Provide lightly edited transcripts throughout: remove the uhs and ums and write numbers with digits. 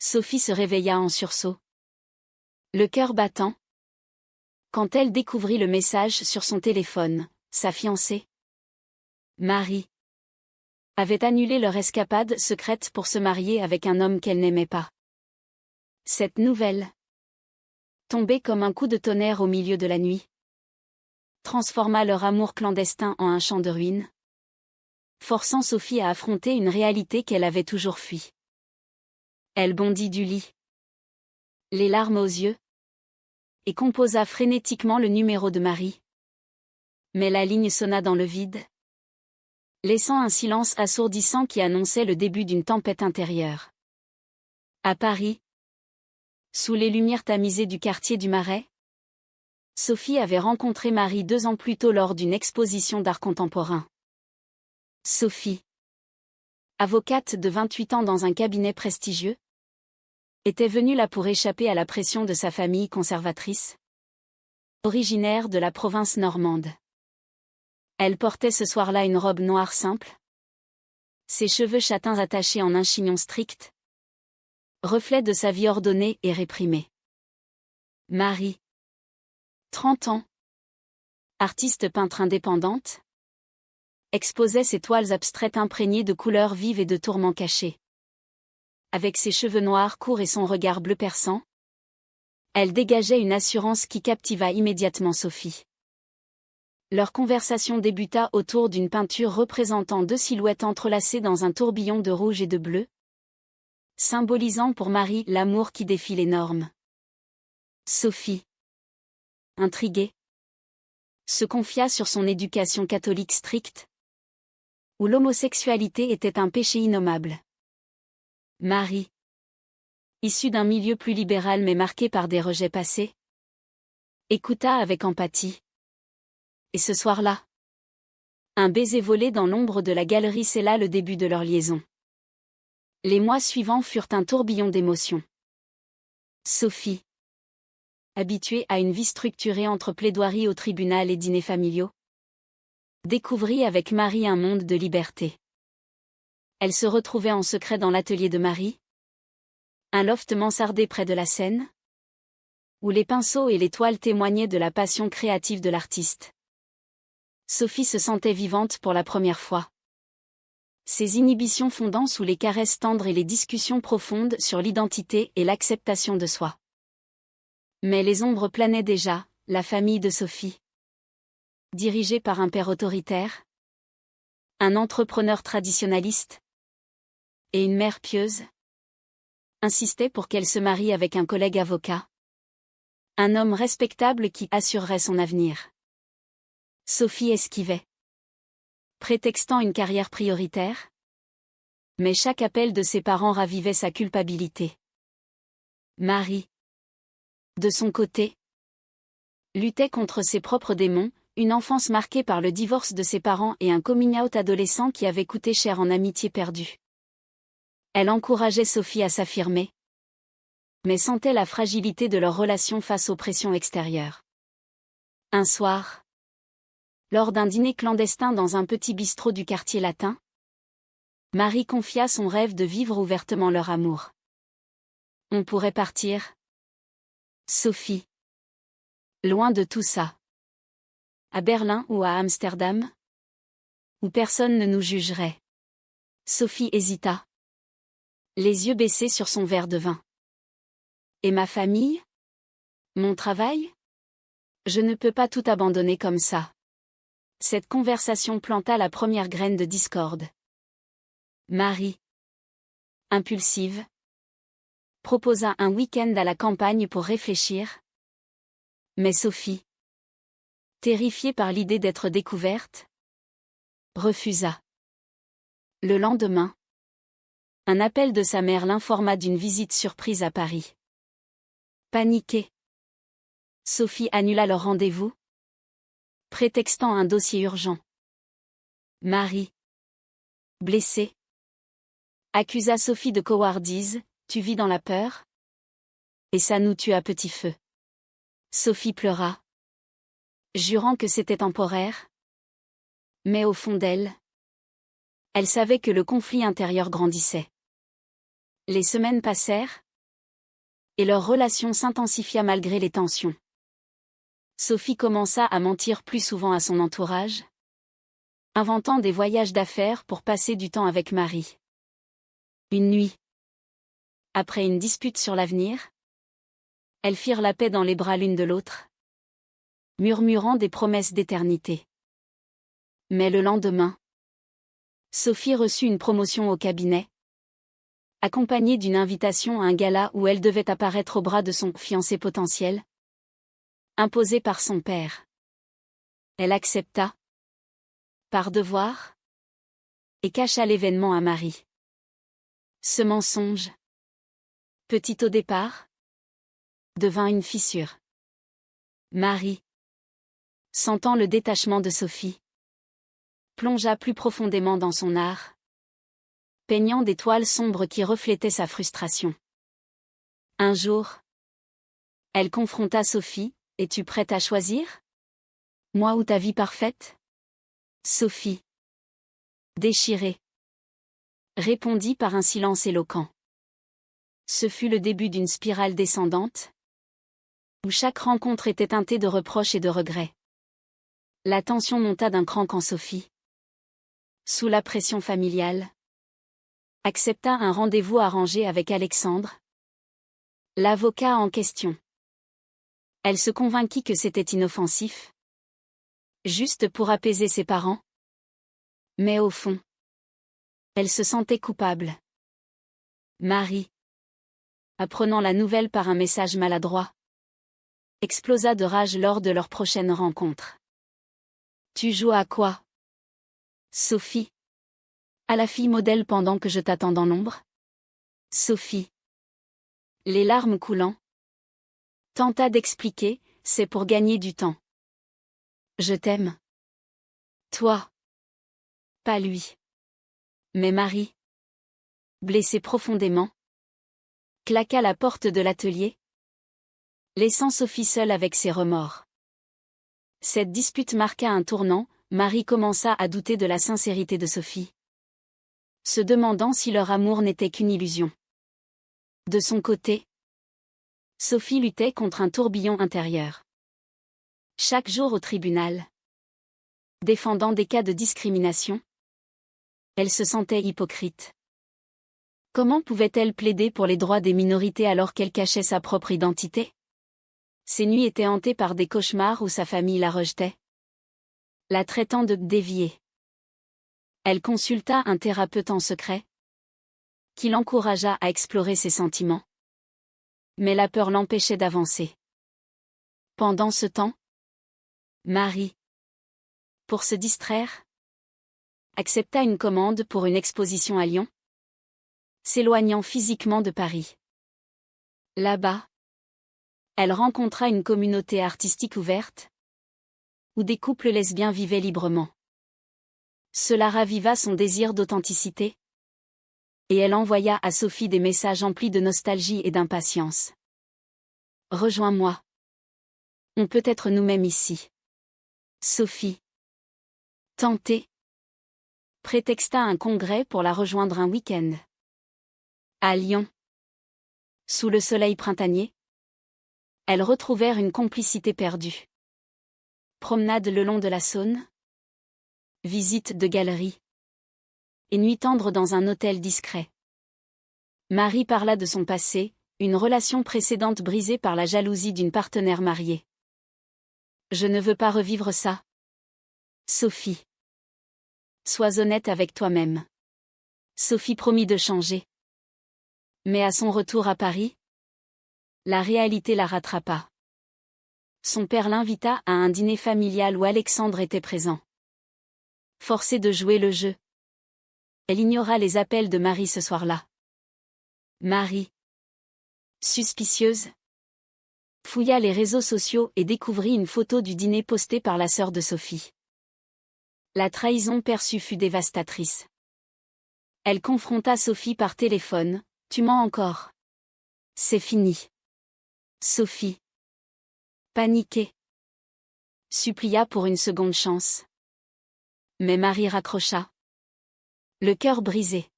Sophie se réveilla en sursaut, le cœur battant, quand elle découvrit le message sur son téléphone. Sa fiancée, Marie, avait annulé leur escapade secrète pour se marier avec un homme qu'elle n'aimait pas. Cette nouvelle, tombée comme un coup de tonnerre au milieu de la nuit, transforma leur amour clandestin en un champ de ruines, forçant Sophie à affronter une réalité qu'elle avait toujours fui. Elle bondit du lit, les larmes aux yeux, et composa frénétiquement le numéro de Marie. Mais la ligne sonna dans le vide, laissant un silence assourdissant qui annonçait le début d'une tempête intérieure. À Paris, sous les lumières tamisées du quartier du Marais, Sophie avait rencontré Marie 2 ans plus tôt lors d'une exposition d'art contemporain. Sophie, avocate de 28 ans dans un cabinet prestigieux, était venue là pour échapper à la pression de sa famille conservatrice, originaire de la province normande. Elle portait ce soir-là une robe noire simple, ses cheveux châtains attachés en un chignon strict, reflet de sa vie ordonnée et réprimée. Marie, 30 ans, artiste peintre indépendante, exposait ses toiles abstraites imprégnées de couleurs vives et de tourments cachés. Avec ses cheveux noirs courts et son regard bleu perçant, elle dégageait une assurance qui captiva immédiatement Sophie. Leur conversation débuta autour d'une peinture représentant 2 silhouettes entrelacées dans un tourbillon de rouge et de bleu, symbolisant pour Marie l'amour qui défie les normes. Sophie, intriguée, se confia sur son éducation catholique stricte, où l'homosexualité était un péché innommable. Marie, issue d'un milieu plus libéral mais marqué par des rejets passés, écouta avec empathie. Et ce soir-là, un baiser volé dans l'ombre de la galerie scella le début de leur liaison. Les mois suivants furent un tourbillon d'émotions. Sophie, habituée à une vie structurée entre plaidoiries au tribunal et dîners familiaux, découvrit avec Marie un monde de liberté. Elle se retrouvait en secret dans l'atelier de Marie, un loft mansardé près de la Seine, où les pinceaux et les toiles témoignaient de la passion créative de l'artiste. Sophie se sentait vivante pour la première fois. Ses inhibitions fondant sous les caresses tendres et les discussions profondes sur l'identité et l'acceptation de soi. Mais les ombres planaient déjà, la famille de Sophie, dirigée par un père autoritaire, un entrepreneur traditionnaliste, et une mère pieuse, insistait pour qu'elle se marie avec un collègue avocat, un homme respectable qui assurerait son avenir. Sophie esquivait, prétextant une carrière prioritaire, mais chaque appel de ses parents ravivait sa culpabilité. Marie, de son côté, luttait contre ses propres démons, une enfance marquée par le divorce de ses parents et un coming-out adolescent qui avait coûté cher en amitié perdue. Elle encourageait Sophie à s'affirmer, mais sentait la fragilité de leur relation face aux pressions extérieures. Un soir, lors d'un dîner clandestin dans un petit bistrot du quartier latin, Marie confia son rêve de vivre ouvertement leur amour. On pourrait partir, Sophie, loin de tout ça. À Berlin ou à Amsterdam, où personne ne nous jugerait. Sophie hésita, les yeux baissés sur son verre de vin. Et ma famille? Mon travail? Je ne peux pas tout abandonner comme ça. Cette conversation planta la première graine de discorde. Marie, impulsive, proposa un week-end à la campagne pour réfléchir. Mais Sophie, terrifiée par l'idée d'être découverte, refusa. Le lendemain, un appel de sa mère l'informa d'une visite surprise à Paris. Paniquée, Sophie annula leur rendez-vous, prétextant un dossier urgent. Marie, blessée, accusa Sophie de cowardise. Tu vis dans la peur? Et ça nous tue à petit feu. Sophie pleura, jurant que c'était temporaire. Mais au fond d'elle, elle savait que le conflit intérieur grandissait. Les semaines passèrent, Et leur relation s'intensifia malgré les tensions. Sophie commença à mentir plus souvent à son entourage, inventant des voyages d'affaires pour passer du temps avec Marie. Une nuit, après une dispute sur l'avenir, elles firent la paix dans les bras l'une de l'autre, murmurant des promesses d'éternité. Mais le lendemain, Sophie reçut une promotion au cabinet, accompagnée d'une invitation à un gala où elle devait apparaître au bras de son fiancé potentiel, imposé par son père. Elle accepta, par devoir, et cacha l'événement à Marie. Ce mensonge, petit au départ, devint une fissure. Marie, sentant le détachement de Sophie, plongea plus profondément dans son art, peignant des toiles sombres qui reflétaient sa frustration. Un jour, elle confronta Sophie. « Es-tu prête à choisir? Moi ou ta vie parfaite ?» Sophie, déchirée, répondit par un silence éloquent. Ce fut le début d'une spirale descendante, où chaque rencontre était teintée de reproches et de regrets. La tension monta d'un cran quand Sophie, sous la pression familiale, accepta un rendez-vous arrangé avec Alexandre, l'avocat en question. Elle se convainquit que c'était inoffensif, juste pour apaiser ses parents. Mais au fond, elle se sentait coupable. Marie, apprenant la nouvelle par un message maladroit, explosa de rage lors de leur prochaine rencontre. « Tu joues à quoi, Sophie? À la fille modèle pendant que je t'attends dans l'ombre ?» Sophie, les larmes coulant, tenta d'expliquer, « C'est pour gagner du temps. Je t'aime. Toi. Pas lui. » Mais Marie, blessée profondément, claqua la porte de l'atelier, laissant Sophie seule avec ses remords. Cette dispute marqua un tournant, Marie commença à douter de la sincérité de Sophie, se demandant si leur amour n'était qu'une illusion. De son côté, Sophie luttait contre un tourbillon intérieur. Chaque jour au tribunal, défendant des cas de discrimination, elle se sentait hypocrite. Comment pouvait-elle plaider pour les droits des minorités alors qu'elle cachait sa propre identité? Ses nuits étaient hantées par des cauchemars où sa famille la rejetait, la traitant de déviée. Elle consulta un thérapeute en secret, qui l'encouragea à explorer ses sentiments. Mais la peur l'empêchait d'avancer. Pendant ce temps, Marie, pour se distraire, accepta une commande pour une exposition à Lyon, s'éloignant physiquement de Paris. Là-bas, elle rencontra une communauté artistique ouverte, où des couples lesbiens vivaient librement. Cela raviva son désir d'authenticité, et elle envoya à Sophie des messages emplis de nostalgie et d'impatience. « Rejoins-moi. On peut être nous-mêmes ici. » Sophie, tentée, prétexta un congrès pour la rejoindre un week-end. À Lyon, sous le soleil printanier, elles retrouvèrent une complicité perdue. Promenade le long de la Saône, visite de galeries, et nuit tendre dans un hôtel discret. Marie parla de son passé, une relation précédente brisée par la jalousie d'une partenaire mariée. « Je ne veux pas revivre ça. Sophie. Sois honnête avec toi-même. » Sophie promit de changer. Mais à son retour à Paris, la réalité la rattrapa. Son père l'invita à un dîner familial où Alexandre était présent. Forcée de jouer le jeu, elle ignora les appels de Marie ce soir-là. Marie, suspicieuse, fouilla les réseaux sociaux et découvrit une photo du dîner postée par la sœur de Sophie. La trahison perçue fut dévastatrice. Elle confronta Sophie par téléphone. « Tu mens encore. C'est fini. » Sophie, paniquée, supplia pour une seconde chance. Mais Marie raccrocha, le cœur brisé.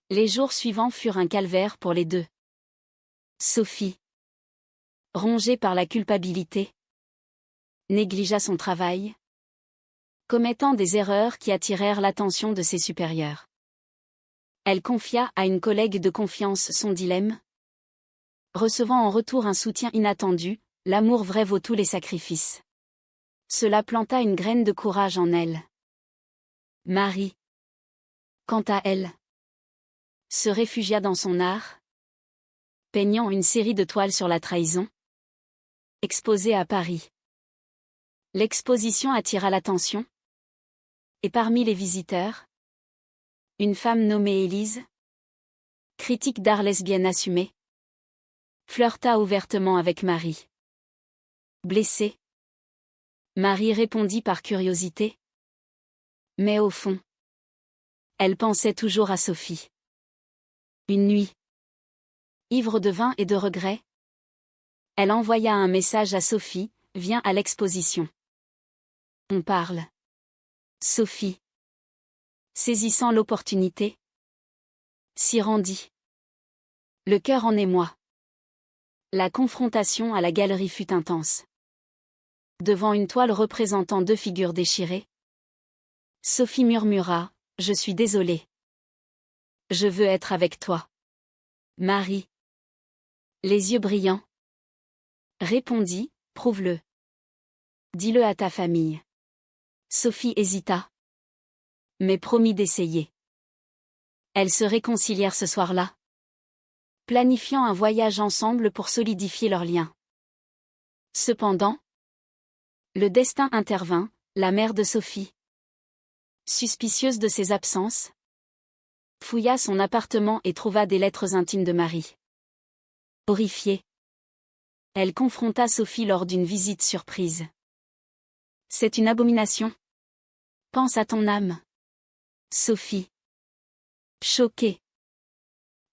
Les jours suivants furent un calvaire pour les deux. Sophie, rongée par la culpabilité, négligea son travail, commettant des erreurs qui attirèrent l'attention de ses supérieurs. Elle confia à une collègue de confiance son dilemme. Recevant en retour un soutien inattendu, l'amour vrai vaut tous les sacrifices. Cela planta une graine de courage en elle. Marie, quant à elle, se réfugia dans son art, peignant une série de toiles sur la trahison, exposée à Paris. L'exposition attira l'attention, et parmi les visiteurs, une femme nommée Élise, critique d'art lesbienne assumée, flirta ouvertement avec Marie. Blessée, Marie répondit par curiosité. Mais au fond, elle pensait toujours à Sophie. Une nuit, ivre de vin et de regrets, elle envoya un message à Sophie, « Viens à l'exposition. On parle. » Sophie, saisissant l'opportunité, s'y rendit. Le cœur en émoi. La confrontation à la galerie fut intense. Devant une toile représentant deux figures déchirées, Sophie murmura, « Je suis désolée. Je veux être avec toi. » Marie, les yeux brillants, répondit, « Prouve-le. Dis-le à ta famille. » Sophie hésita, mais promit d'essayer. Elles se réconcilièrent ce soir-là, planifiant un voyage ensemble pour solidifier leurs liens. Cependant, le destin intervint, la mère de Sophie, suspicieuse de ses absences, fouilla son appartement et trouva des lettres intimes de Marie. Horrifiée, elle confronta Sophie lors d'une visite surprise. « C'est une abomination. Pense à ton âme. » Sophie, choquée,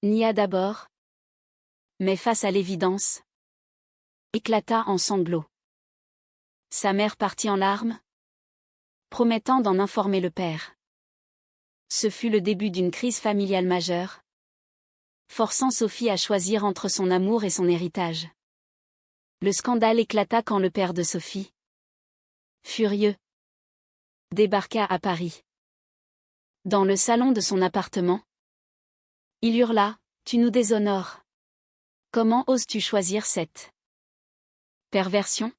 nia d'abord, mais face à l'évidence, éclata en sanglots. Sa mère partit en larmes, promettant d'en informer le père. Ce fut le début d'une crise familiale majeure, forçant Sophie à choisir entre son amour et son héritage. Le scandale éclata quand le père de Sophie, furieux, débarqua à Paris. Dans le salon de son appartement, il hurla, « Tu nous déshonores. Comment oses-tu choisir cette perversion ?»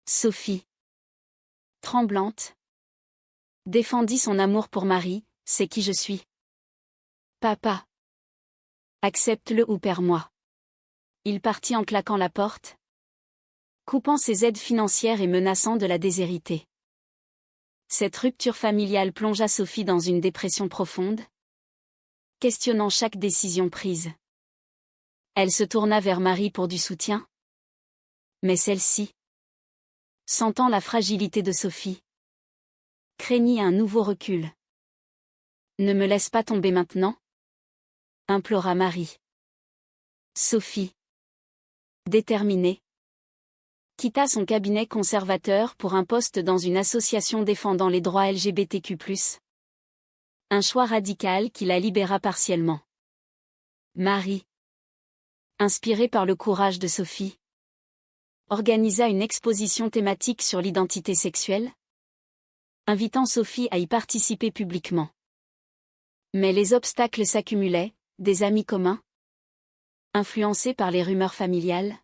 Sophie, tremblante, défendit son amour pour Marie, « C'est qui je suis. Papa. Accepte-le ou perds-moi. » Il partit en claquant la porte, coupant ses aides financières et menaçant de la déshériter. Cette rupture familiale plongea Sophie dans une dépression profonde, questionnant chaque décision prise. Elle se tourna vers Marie pour du soutien, mais celle-ci, sentant la fragilité de Sophie, craignit un nouveau recul. « Ne me laisse pas tomber maintenant » implora Marie. Sophie, déterminée, quitta son cabinet conservateur pour un poste dans une association défendant les droits LGBTQ+. Un choix radical qui la libéra partiellement. Marie, inspirée par le courage de Sophie, organisa une exposition thématique sur l'identité sexuelle, invitant Sophie à y participer publiquement. Mais les obstacles s'accumulaient, des amis communs, influencés par les rumeurs familiales,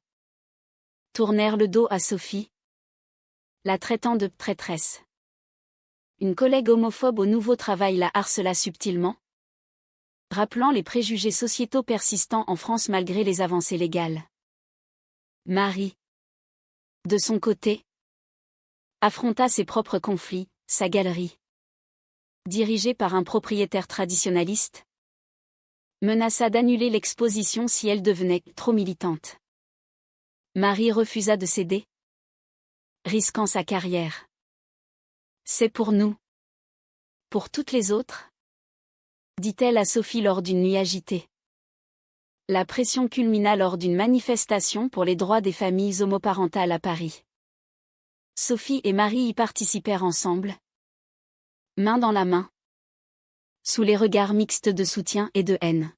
tournèrent le dos à Sophie, la traitant de traîtresse. Une collègue homophobe au nouveau travail la harcela subtilement, rappelant les préjugés sociétaux persistants en France malgré les avancées légales. Marie, de son côté, affronta ses propres conflits, sa galerie, dirigée par un propriétaire traditionnaliste, menaça d'annuler l'exposition si elle devenait trop militante. Marie refusa de céder, risquant sa carrière. « C'est pour nous. Pour toutes les autres ?» dit-elle à Sophie lors d'une nuit agitée. La pression culmina lors d'une manifestation pour les droits des familles homoparentales à Paris. Sophie et Marie y participèrent ensemble, main dans la main, sous les regards mixtes de soutien et de haine.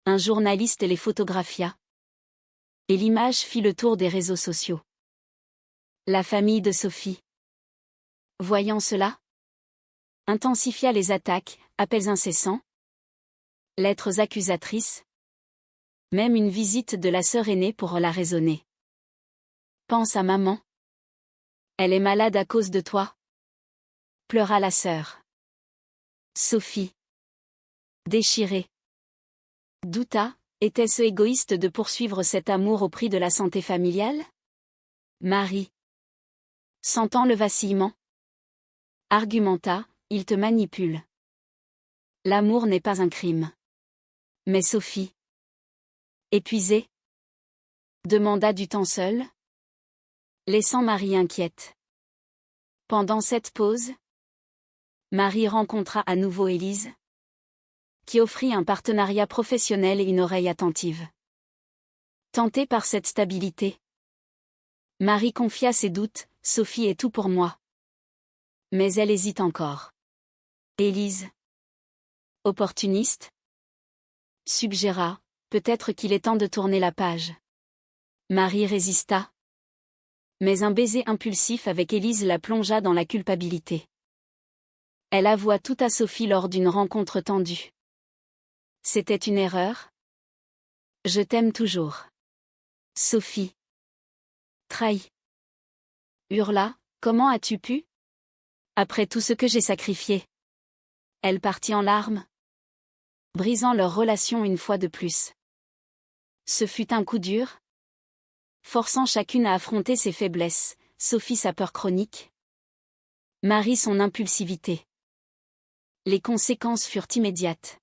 Un journaliste les photographia, Et l'image fit le tour des réseaux sociaux. La famille de Sophie, voyant cela, intensifia les attaques, appels incessants, lettres accusatrices, même une visite de la sœur aînée pour la raisonner. Pense à maman. Elle est malade à cause de toi. Pleura la sœur. Sophie, déchirée, douta, était-ce égoïste de poursuivre cet amour au prix de la santé familiale? Marie, sentant le vacillement, argumenta, il te manipule. L'amour n'est pas un crime. Mais Sophie, épuisée, demanda du temps seul, laissant Marie inquiète. Pendant cette pause, Marie rencontra à nouveau Élise, qui offrit un partenariat professionnel et une oreille attentive. Tentée par cette stabilité, Marie confia ses doutes, Sophie est tout pour moi. Mais elle hésite encore. Élise, opportuniste, suggéra, peut-être qu'il est temps de tourner la page. Marie résista. Mais un baiser impulsif avec Élise la plongea dans la culpabilité. Elle avoua tout à Sophie lors d'une rencontre tendue. C'était une erreur? Je t'aime toujours. Sophie, trahie, hurla, comment as-tu pu? Après tout ce que j'ai sacrifié. Elle partit en larmes, brisant leur relation une fois de plus. Ce fut un coup dur, forçant chacune à affronter ses faiblesses, Sophie sa peur chronique, Marie son impulsivité. Les conséquences furent immédiates.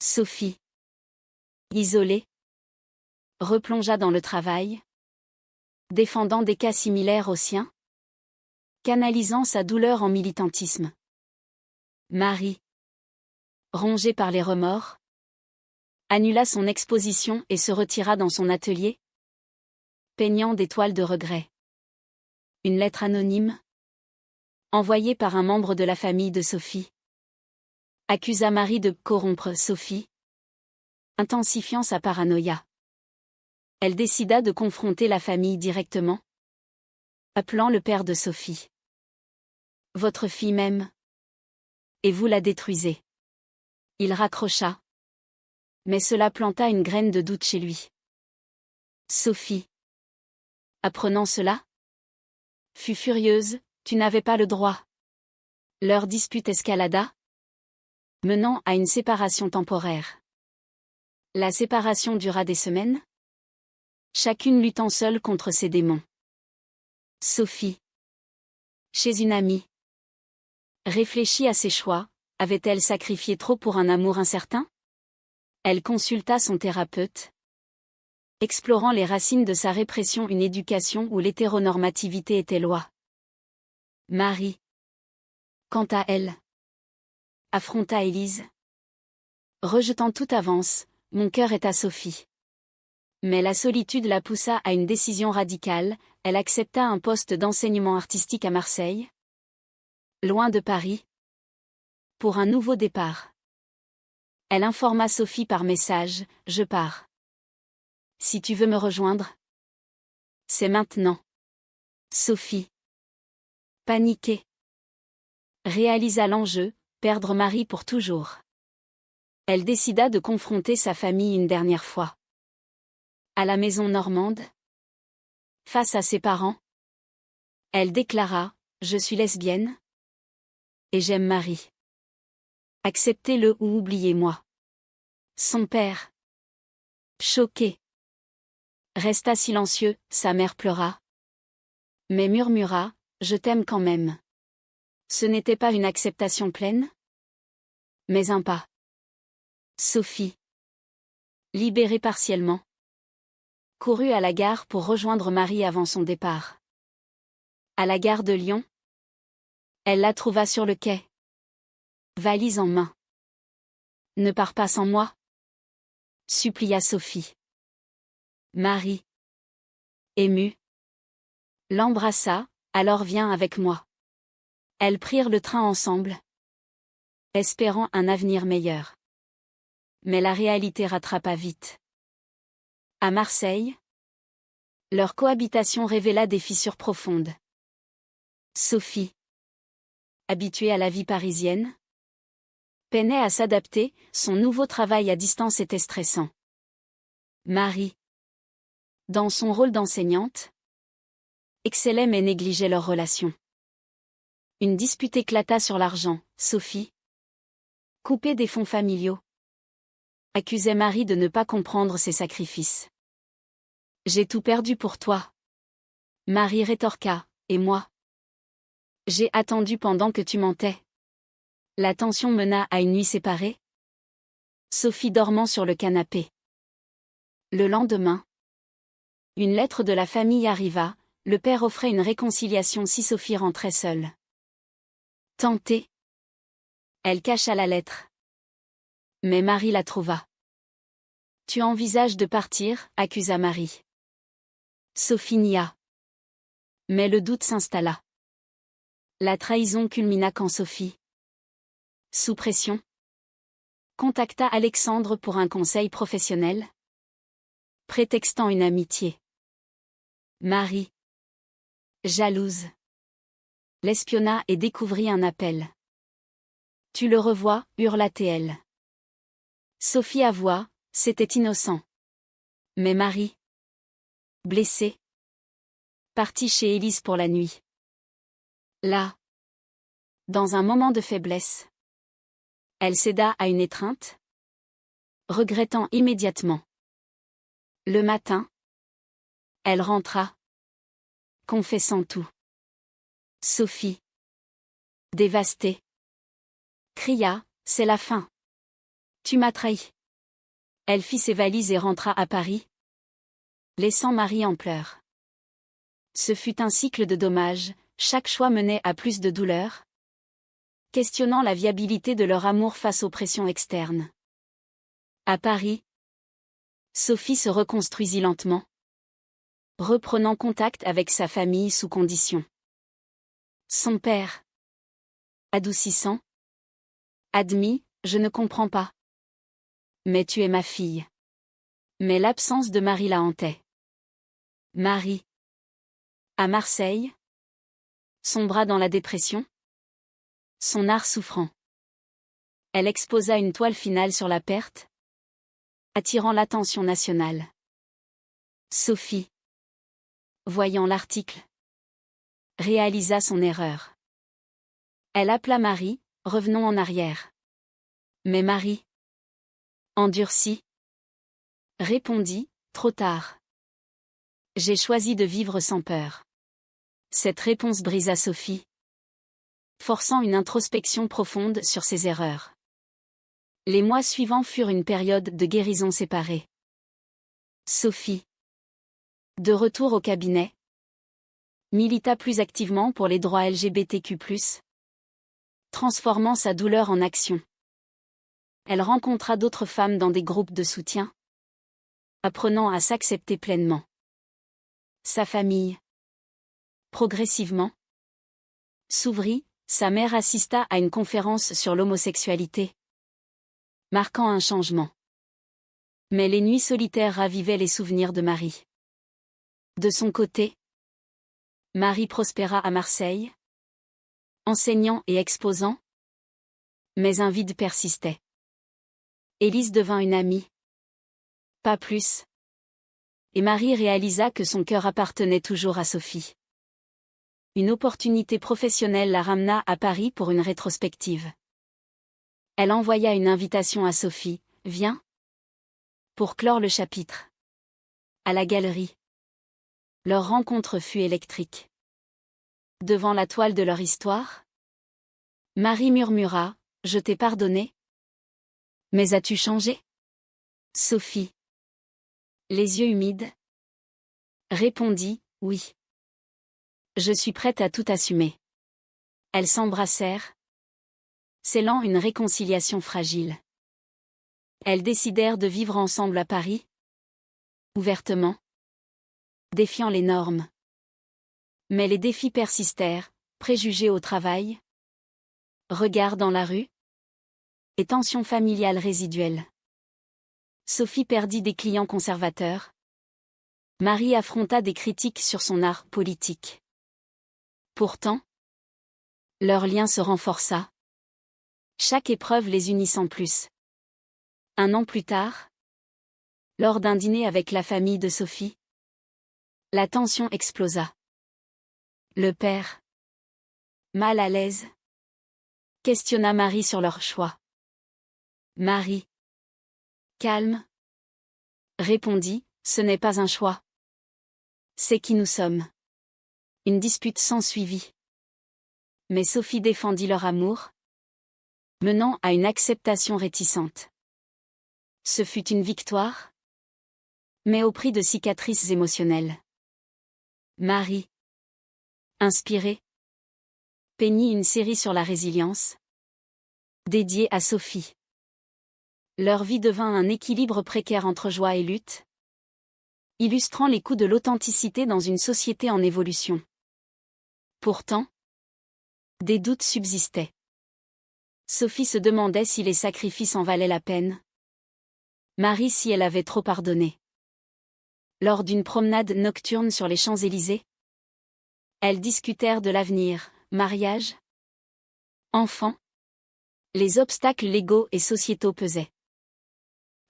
Sophie, isolée, replongea dans le travail, défendant des cas similaires aux siens, canalisant sa douleur en militantisme. Marie, rongée par les remords, annula son exposition et se retira dans son atelier, peignant des toiles de regret. Une lettre anonyme, envoyée par un membre de la famille de Sophie, accusa Marie de corrompre Sophie, intensifiant sa paranoïa. Elle décida de confronter la famille directement, appelant le père de Sophie. Votre fille m'aime. Et vous la détruisez. Il raccrocha. Mais cela planta une graine de doute chez lui. Sophie, apprenant cela, fut furieuse, tu n'avais pas le droit. Leur dispute escalada, menant à une séparation temporaire. La séparation dura des semaines, chacune luttant seule contre ses démons. Sophie, chez une amie, réfléchit à ses choix, avait-elle sacrifié trop pour un amour incertain? Elle consulta son thérapeute, explorant les racines de sa répression, une éducation où l'hétéronormativité était loi. Marie, quant à elle, affronta Élise, rejetant toute avance, mon cœur est à Sophie. Mais la solitude la poussa à une décision radicale, elle accepta un poste d'enseignement artistique à Marseille, loin de Paris, pour un nouveau départ. Elle informa Sophie par message, je pars. Si tu veux me rejoindre, c'est maintenant. Sophie, paniquée, réalisa l'enjeu, perdre Marie pour toujours. Elle décida de confronter sa famille une dernière fois. À la maison normande, face à ses parents, elle déclara, je suis lesbienne, et j'aime Marie. Acceptez-le ou oubliez-moi. Son père, choqué, resta silencieux, sa mère pleura, mais murmura, je t'aime quand même. Ce n'était pas une acceptation pleine, mais un pas. Sophie, libérée partiellement, courut à la gare pour rejoindre Marie avant son départ. À la gare de Lyon, elle la trouva sur le quai, valise en main. Ne pars pas sans moi, supplia Sophie. Marie, émue, l'embrassa, alors viens avec moi. Elles prirent le train ensemble, espérant un avenir meilleur. Mais la réalité rattrapa vite. À Marseille, Leur cohabitation révéla des fissures profondes. Sophie, habituée à la vie parisienne, peinait à s'adapter, son nouveau travail à distance était stressant. Marie, dans son rôle d'enseignante, excellait mais négligeait leur relation. Une dispute éclata sur l'argent. Sophie, coupée des fonds familiaux, accusait Marie de ne pas comprendre ses sacrifices. « J'ai tout perdu pour toi. » Marie rétorqua, « Et moi ? J'ai attendu pendant que tu mentais. » La tension mena à une nuit séparée. Sophie dormant sur le canapé. Le lendemain, une lettre de la famille arriva, le père offrait une réconciliation si Sophie rentrait seule. Tentée, elle cacha la lettre. Mais Marie la trouva. « Tu envisages de partir ?» accusa Marie. Sophie nia. Mais le doute s'installa. La trahison culmina quand Sophie, sous pression, contacta Alexandre pour un conseil professionnel, prétextant une amitié. Marie, jalouse, l'espionna et découvrit un appel. « Tu le revois ?» hurla-t-elle. Sophie avoua, c'était innocent. Mais Marie, blessée, partit chez Élise pour la nuit. Là, dans un moment de faiblesse, elle céda à une étreinte, regrettant immédiatement. Le matin, elle rentra, confessant tout. Sophie, dévastée, cria, « C'est la fin. Tu m'as trahi. » Elle fit ses valises et rentra à Paris, laissant Marie en pleurs. Ce fut un cycle de dommages, chaque choix menait à plus de douleur, questionnant la viabilité de leur amour face aux pressions externes. À Paris, Sophie se reconstruisit lentement, reprenant contact avec sa famille sous condition. Son père, adoucissant, admit, « Je ne comprends pas. Mais tu es ma fille. » Mais l'absence de Marie la hantait. Marie, à Marseille, sombra dans la dépression, son art souffrant. Elle exposa une toile finale sur la perte, attirant l'attention nationale. Sophie, voyant l'article, réalisa son erreur. Elle appela Marie, « Revenons en arrière. » Mais Marie, endurcie, répondit, « Trop tard. J'ai choisi de vivre sans peur. » Cette réponse brisa Sophie, forçant une introspection profonde sur ses erreurs. Les mois suivants furent une période de guérison séparée. Sophie, de retour au cabinet, milita plus activement pour les droits LGBTQ+, transformant sa douleur en action. Elle rencontra d'autres femmes dans des groupes de soutien, apprenant à s'accepter pleinement. Sa famille, progressivement, s'ouvrit, sa mère assista à une conférence sur l'homosexualité, marquant un changement. Mais les nuits solitaires ravivaient les souvenirs de Marie. De son côté, Marie prospéra à Marseille, enseignant et exposant, mais un vide persistait. Élise devint une amie. Pas plus. Et Marie réalisa que son cœur appartenait toujours à Sophie. Une opportunité professionnelle la ramena à Paris pour une rétrospective. Elle envoya une invitation à Sophie, « Viens » pour clore le chapitre. À la galerie. Leur rencontre fut électrique. Devant la toile de leur histoire, Marie murmura, « Je t'ai pardonné. Mais as-tu changé ?» Sophie, les yeux humides, répondit, « Oui. Je suis prête à tout assumer. » Elles s'embrassèrent, scellant une réconciliation fragile. Elles décidèrent de vivre ensemble à Paris, ouvertement, défiant les normes. Mais les défis persistèrent, préjugés au travail, regards dans la rue, et tensions familiales résiduelles. Sophie perdit des clients conservateurs, Marie affronta des critiques sur son art politique. Pourtant, leur lien se renforça. Chaque épreuve les unissant plus. Un an plus tard, lors d'un dîner avec la famille de Sophie, la tension explosa. Le père, mal à l'aise, questionna Marie sur leur choix. Marie, calme, répondit, ce n'est pas un choix. C'est qui nous sommes. Une dispute s'ensuivit. Mais Sophie défendit leur amour, menant à une acceptation réticente. Ce fut une victoire, mais au prix de cicatrices émotionnelles. Marie, inspirée, peignit une série sur la résilience, dédiée à Sophie. Leur vie devint un équilibre précaire entre joie et lutte, illustrant les coûts de l'authenticité dans une société en évolution. Pourtant, des doutes subsistaient. Sophie se demandait si les sacrifices en valaient la peine. Marie si elle avait trop pardonné. Lors d'une promenade nocturne sur les Champs-Élysées, elles discutèrent de l'avenir, mariage, enfants. Les obstacles légaux et sociétaux pesaient.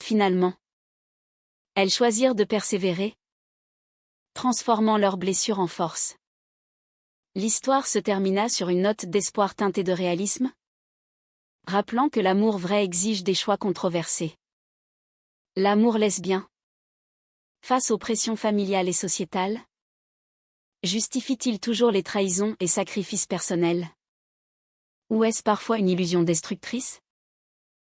Finalement, elles choisirent de persévérer, transformant leurs blessures en force. L'histoire se termina sur une note d'espoir teintée de réalisme, rappelant que l'amour vrai exige des choix controversés. L'amour lesbien, face aux pressions familiales et sociétales, justifie-t-il toujours les trahisons et sacrifices personnels? Ou est-ce parfois une illusion destructrice?